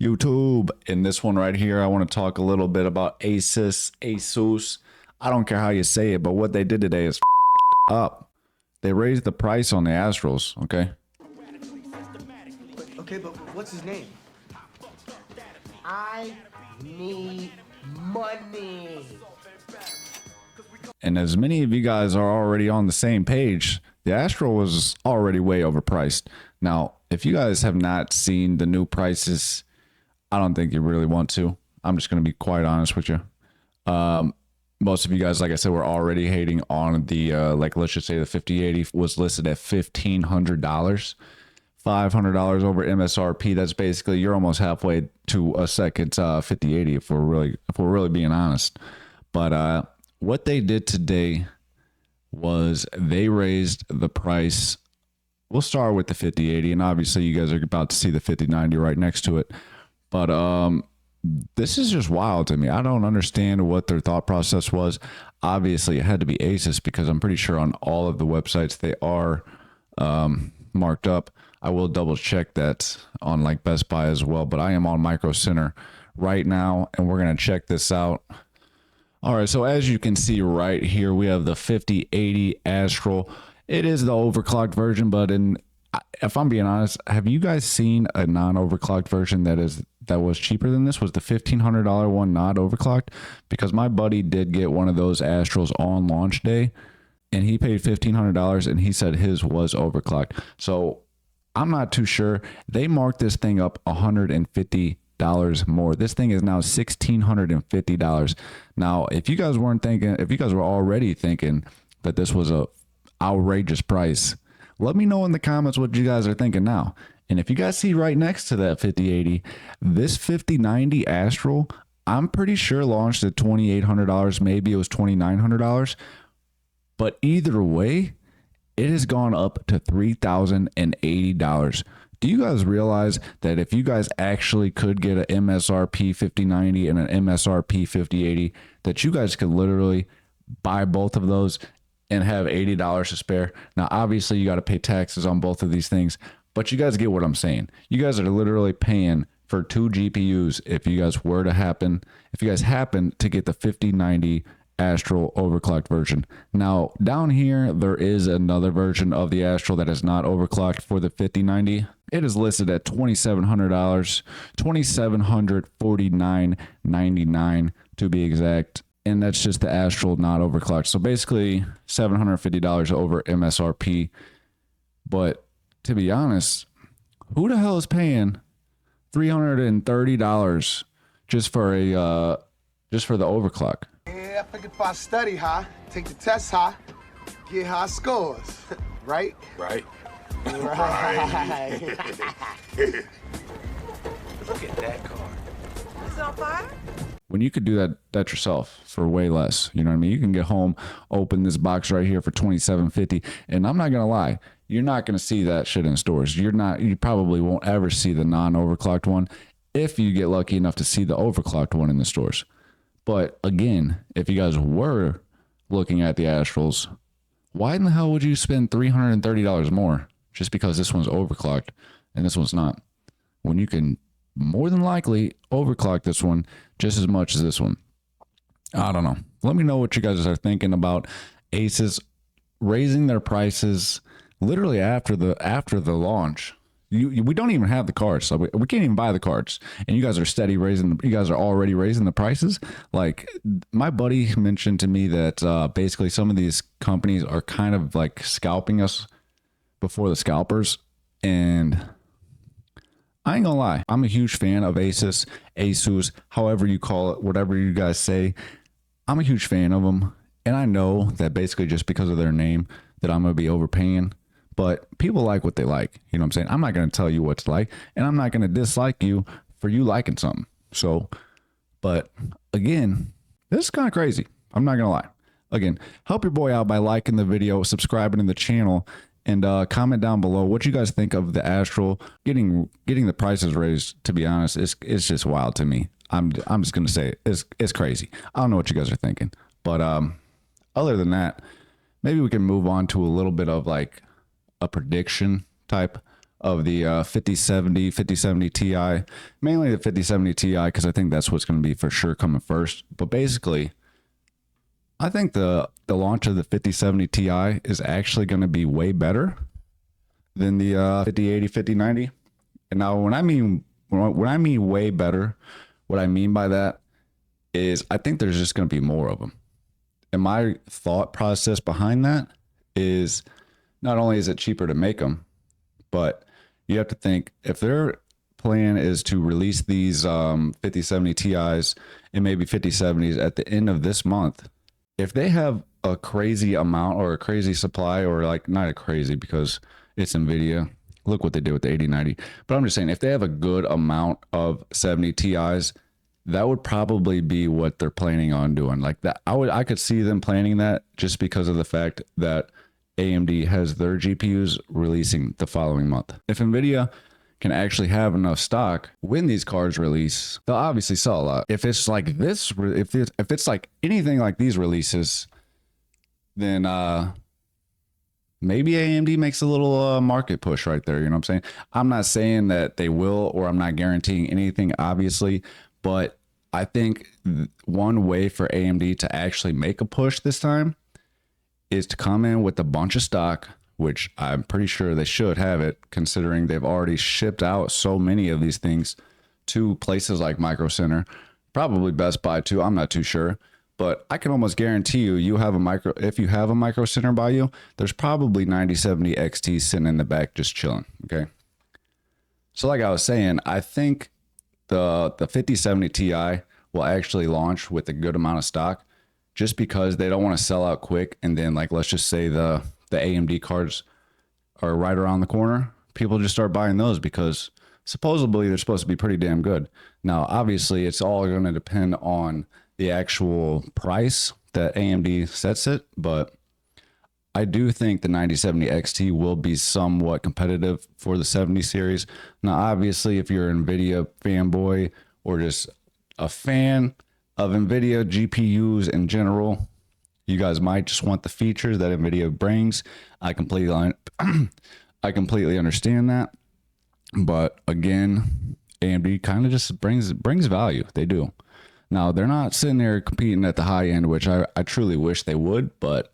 YouTube. In this one right here, I want to talk a little bit about Asus. I don't care how you say it, but what they did today is up. They raised the price on the Astrals, okay? Okay, but what's his name? I need money. And as many of you guys are already on the same page, the Astral was already way overpriced. Now, if you guys have not seen the new prices, I don't think you really want to. I'm just going to be quite honest with you. Most of you guys, like I said, were already hating on the, let's just say the 5080 was listed at $1,500, $500 over MSRP. That's basically, you're almost halfway to a second 5080 if we're really being honest. But what they did today was they raised the price. We'll start with the 5080, and obviously you guys are about to see the 5090 right next to it. But this is just wild to me. I don't understand what their thought process was. Obviously, it had to be Asus because I'm pretty sure on all of the websites they are marked up. I will double check that on like Best Buy as well, but I am on Micro Center right now, and we're going to check this out. All right, so as you can see right here, we have the 5080 Astral. It is the overclocked version, but if I'm being honest, have you guys seen a non-overclocked version that was cheaper than this? Was the $1,500 one not overclocked? Because my buddy did get one of those Astrals on launch day, and he paid $1,500, and he said his was overclocked. So I'm not too sure. They marked this thing up $150 more. This thing is now $1,650. Now, if you guys were already thinking that this was a outrageous price, let me know in the comments what you guys are thinking now. And if you guys see right next to that 5080, this 5090 Astral, I'm pretty sure launched at $2,800. Maybe it was $2,900. But either way, it has gone up to $3,080. Do you guys realize that if you guys actually could get an MSRP 5090 and an MSRP 5080, that you guys could literally buy both of those and have $80 to spare? Now, obviously, you got to pay taxes on both of these things, but you guys get what I'm saying. You guys are literally paying for 2 GPUs if you guys happen to get the 5090 Astral overclocked version. Now, down here, there is another version of the Astral that is not overclocked for the 5090. It is listed at $2,700, $2,749.99 to be exact. And that's just the Astral not overclocked. So basically $750 over MSRP. But to be honest, who the hell is paying $330 just for the overclock? Yeah, I figured if I study high, take the test high, get high scores, right? Right. Right. Look at that car. Is it on fire? When you could do that yourself for way less, you know what I mean? You can get home, open this box right here for $2,750, and I'm not gonna lie, you're not gonna see that shit in stores. You probably won't ever see the non-overclocked one if you get lucky enough to see the overclocked one in the stores. But again, if you guys were looking at the Astrals, why in the hell would you spend $330 more just because this one's overclocked and this one's not, when you can more than likely overclock this one just as much as this one? I don't know. Let me know what you guys are thinking about Asus raising their prices literally after the launch. We don't even have the cards, so we can't even buy the cards, and you guys are you guys are already raising the prices. Like, my buddy mentioned to me that basically some of these companies are kind of like scalping us before the scalpers, and I ain't gonna lie, I'm a huge fan of Asus, however you call it, whatever you guys say. I'm a huge fan of them, and I know that basically just because of their name that I'm gonna be overpaying. But people like what they like. You know what I'm saying? I'm not going to tell you what to like, and I'm not going to dislike you for you liking something. So, but again, this is kind of crazy. I'm not going to lie. Again, help your boy out by liking the video, subscribing to the channel, and comment down below what you guys think of the Astral getting the prices raised. To be honest, it's just wild to me. I'm just going to say it's crazy. I don't know what you guys are thinking. But other than that, maybe we can move on to a little bit of like a prediction type of the 5070 Ti, mainly the 5070 Ti, because I think that's what's going to be for sure coming first. But basically, I think the launch of the 5070 Ti is actually going to be way better than the 5080, 5090. And now when I mean way better, what I mean by that is I think there's just going to be more of them. And my thought process behind that is not only is it cheaper to make them, but you have to think if their plan is to release these 5070 Ti's and maybe 5070s at the end of this month, if they have a crazy amount or a crazy supply, or like not a crazy because it's NVIDIA, look what they did with the 8090. But I'm just saying, if they have a good amount of 70 Ti's, that would probably be what they're planning on doing. Like that, I could see them planning that just because of the fact that AMD has their GPUs releasing the following month. If NVIDIA can actually have enough stock when these cards release, they'll obviously sell a lot. If it's like this, if it's like anything like these releases, then maybe AMD makes a little market push right there. You know what I'm saying? I'm not saying that they will, or I'm not guaranteeing anything, obviously, but I think one way for AMD to actually make a push this time is to come in with a bunch of stock, which I'm pretty sure they should have it, considering they've already shipped out so many of these things to places like Micro Center, probably Best Buy too. I'm not too sure, but I can almost guarantee you, if you have a Micro Center by you, there's probably 9070 XT sitting in the back just chilling. Okay. So like I was saying, I think the 5070 Ti will actually launch with a good amount of stock, just because they don't want to sell out quick. And then, like, let's just say the AMD cards are right around the corner. People just start buying those because supposedly they're supposed to be pretty damn good. Now, obviously, it's all going to depend on the actual price that AMD sets it. But I do think the 9070 XT will be somewhat competitive for the 70 series. Now, obviously, if you're an NVIDIA fanboy or just a fan of NVIDIA GPUs in general, you guys might just want the features that NVIDIA brings. I completely understand that. But again, AMD kind of just brings value. They do. Now, they're not sitting there competing at the high end, which I truly wish they would, but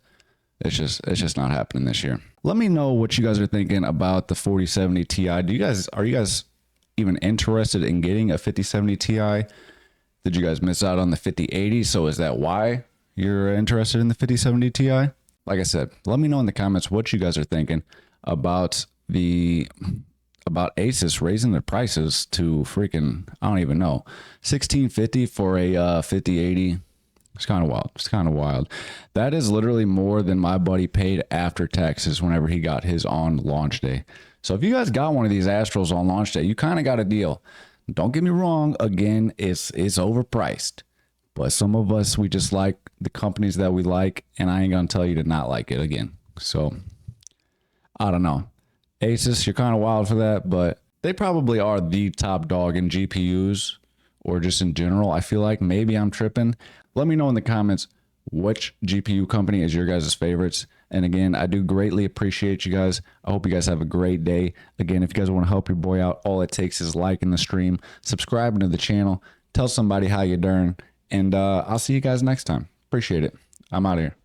it's just not happening this year. Let me know what you guys are thinking about the 4070 Ti. Are you guys even interested in getting a 5070 Ti? Did you guys miss out on the 5080? So is that why you're interested in the 5070 Ti? Like I said, let me know in the comments what you guys are thinking about Asus raising their prices to freaking, I don't even know, $1,650 for a 5080. It's kind of wild. It's kind of wild. That is literally more than my buddy paid after taxes whenever he got his on launch day. So if you guys got one of these Astrals on launch day, you kind of got a deal. Don't get me wrong. Again, it's overpriced, but some of us, we just like the companies that we like, and I ain't gonna tell you to not like it again. So I don't know. Asus, you're kind of wild for that, but they probably are the top dog in GPUs or just in general. I feel like maybe I'm tripping. Let me know in the comments which GPU company is your guys' favorites. And again, I do greatly appreciate you guys. I hope you guys have a great day. Again, if you guys want to help your boy out, all it takes is liking the stream, subscribing to the channel, tell somebody how you're doing, and I'll see you guys next time. Appreciate it. I'm out of here.